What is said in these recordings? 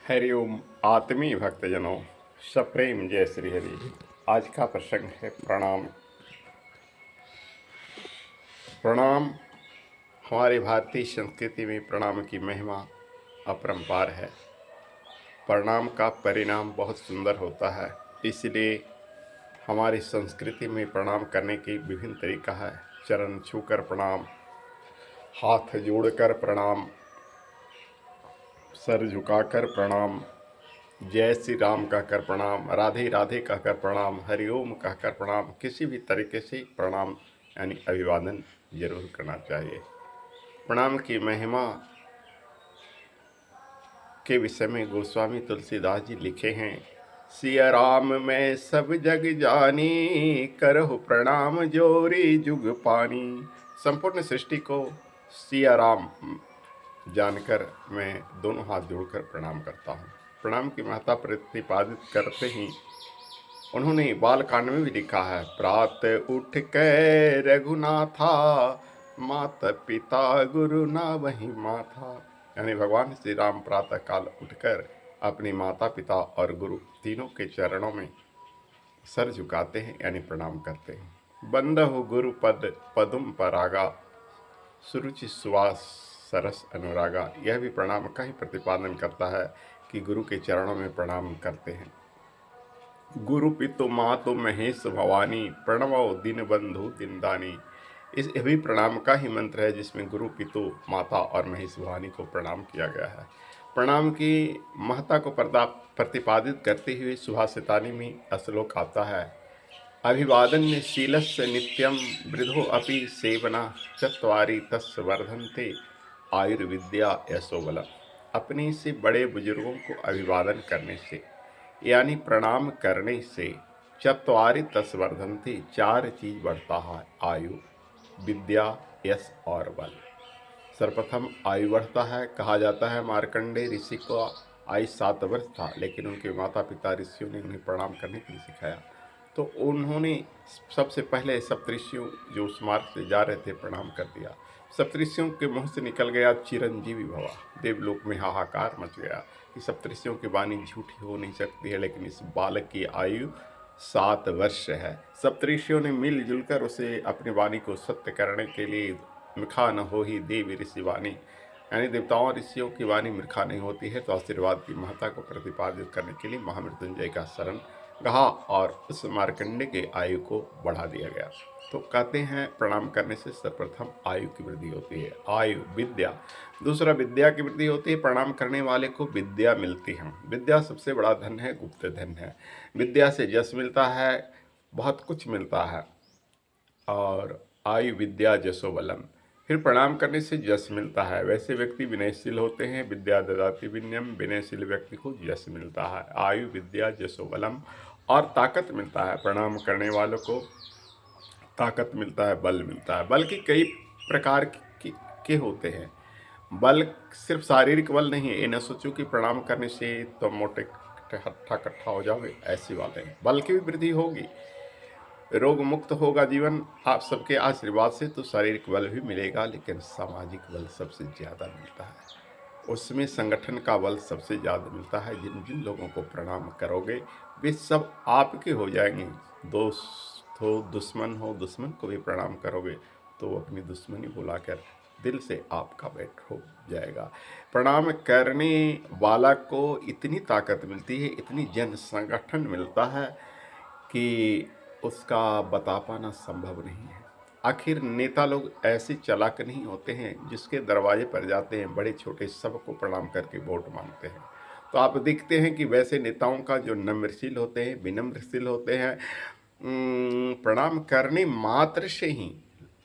हरिओम आत्मीय भक्तजनों, सप्रेम जय श्री हरि। आज का प्रसंग है प्रणाम। प्रणाम हमारी भारतीय संस्कृति में प्रणाम की महिमा अपरंपार है। प्रणाम का परिणाम बहुत सुंदर होता है, इसलिए हमारी संस्कृति में प्रणाम करने की विभिन्न तरीका है। चरण छूकर प्रणाम, हाथ जोड़कर प्रणाम, सर झुकाकर प्रणाम, जय श्री राम कहकर प्रणाम, राधे राधे कहकर प्रणाम, हरिओम कहकर प्रणाम। किसी भी तरीके से प्रणाम यानी अभिवादन जरूर करना चाहिए। प्रणाम की महिमा के विषय में गोस्वामी तुलसीदास जी लिखे हैं, सिया राम मैं सब जग जानी, करहु प्रणाम जोरी जुग पानी। संपूर्ण सृष्टि को सिया राम जानकर मैं दोनों हाथ जोड़कर प्रणाम करता हूँ। प्रणाम की महत्ता प्रतिपादित करते ही उन्होंने बाल कांड में भी लिखा है, प्रात उठ के रघुनाथा, माता पिता गुरु ना वही माथा। यानी भगवान श्री राम प्रातः काल उठकर अपनी माता पिता और गुरु तीनों के चरणों में सर झुकाते हैं यानी प्रणाम करते हैं। बंदहु गुरु पद पदुम परागा, सुरुचि सुवास सरस अनुरागा। यह भी प्रणाम का ही प्रतिपादन करता है कि गुरु के चरणों में प्रणाम करते हैं। गुरु पितु मातु महेश भवानी, प्रणवो दिन बंधु दिनदानी। इस भी प्रणाम का ही मंत्र है, जिसमें गुरु पितु माता और महेश भवानी को प्रणाम किया गया है। प्रणाम की महत्ता को प्रतिपादित करते हुए सुभाषितानी में श्लोक आता है, अभिवादन शीलस्य नित्यम वृद्धो अपि सेवना, चत्वारि तस्य वर्धन्ते आयुर्विद्या यशोबलम। अपने से बड़े बुजुर्गों को अभिवादन करने से यानी प्रणाम करने से चत्वारि तस्य वर्धन्ते, चार चीज बढ़ता है, आयु, विद्या, यश और बल। सर्वप्रथम आयु बढ़ता है। कहा जाता है मार्कंडेय ऋषि को आयु 7 वर्ष था, लेकिन उनके माता पिता ऋषियों ने उन्हें प्रणाम करने के लिए सिखाया, तो उन्होंने सबसे पहले सप्तऋषियों जो उस मार्ग से जा रहे थे प्रणाम कर दिया। सप्तऋषियों के मुंह से निकल गया चिरंजीवी भवा। देवलोक में हाहाकार मच गया कि सप्तऋषियों की वाणी झूठी हो नहीं सकती है, लेकिन इस बालक की आयु 7 वर्ष है। सप्तऋषियों ने मिलजुल कर उसे अपनी वाणी को सत्य करने के लिए, मिखा न हो ही देवी ऋषि वाणी, यानी देवताओं ऋषियों की वाणी मिर्खा नहीं होती है, तो आशीर्वाद की महत्ता को प्रतिपादित करने के लिए महामृत्युंजय का शरण कहा और उस मार्कंडे के आयु को बढ़ा दिया गया। तो कहते हैं प्रणाम करने से सर्वप्रथम आयु की वृद्धि होती है। आयु, विद्या, दूसरा विद्या की वृद्धि होती है। प्रणाम करने वाले को विद्या मिलती है। विद्या सबसे बड़ा धन है, गुप्त धन है। विद्या से यश मिलता है, बहुत कुछ मिलता है। और आयु विद्या जसो बलम, फिर प्रणाम करने से यश मिलता है। वैसे व्यक्ति विनयशील होते हैं, विद्या ददाति विनयम, विनयशील व्यक्ति को यश मिलता है। आयु विद्या जसो बलम, और ताकत मिलता है। प्रणाम करने वालों को ताकत मिलता है, बल मिलता है। बल के कई प्रकार के होते हैं। बल सिर्फ शारीरिक बल नहीं है। ये न सोचो कि प्रणाम करने से तो मोटे हट्ठा कट्ठा हो जाओगे, ऐसी बात है। बल की भी वृद्धि होगी, रोग मुक्त होगा जीवन आप सबके आशीर्वाद से, तो शारीरिक बल भी मिलेगा, लेकिन सामाजिक बल सबसे ज़्यादा मिलता है। उसमें संगठन का बल सबसे ज़्यादा मिलता है। जिन जिन लोगों को प्रणाम करोगे वे सब आपके हो जाएंगे। दोस्त हो, दुश्मन हो, दुश्मन को भी प्रणाम करोगे तो वो अपनी दुश्मनी भुलाकर दिल से आपका बैठ हो जाएगा। प्रणाम करने वाला को इतनी ताकत मिलती है, इतनी जन संगठन मिलता है कि उसका बता पाना संभव नहीं है। आखिर नेता लोग ऐसे चालाक नहीं होते हैं, जिसके दरवाजे पर जाते हैं बड़े छोटे सबको प्रणाम करके वोट मांगते हैं। तो आप देखते हैं कि वैसे नेताओं का जो नम्रशील होते हैं, विनम्रशील होते हैं, प्रणाम करने मात्र से ही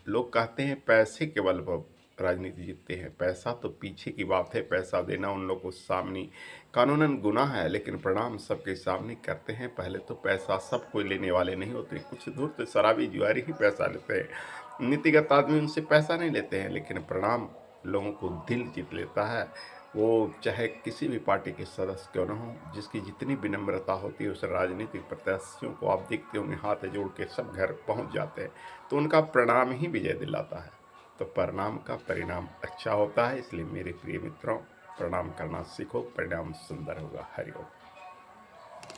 लोग कहते हैं पैसे के बल पर राजनीति जीतते हैं। पैसा तो पीछे की बात है, पैसा देना उन लोगों को सामने कानूनन गुनाह है, लेकिन प्रणाम सबके सामने करते हैं। पहले तो पैसा सब कोई लेने वाले नहीं होते, कुछ दूर तो शराबी जुआरी ही पैसा लेते हैं। नीतिगत आदमी उनसे पैसा नहीं लेते हैं, लेकिन प्रणाम लोगों को दिल जीत लेता है। वो चाहे किसी भी पार्टी के सदस्य क्यों न हो, जिसकी जितनी विनम्रता होती है, उस राजनीतिक प्रत्याशियों को आप देखते होंगे हाथ जोड़ के सब घर पहुंच जाते हैं, तो उनका प्रणाम ही विजय दिलाता है। तो प्रणाम का परिणाम अच्छा होता है। इसलिए मेरे प्रिय मित्रों, प्रणाम करना सीखो, परिणाम सुंदर होगा। हरिओम।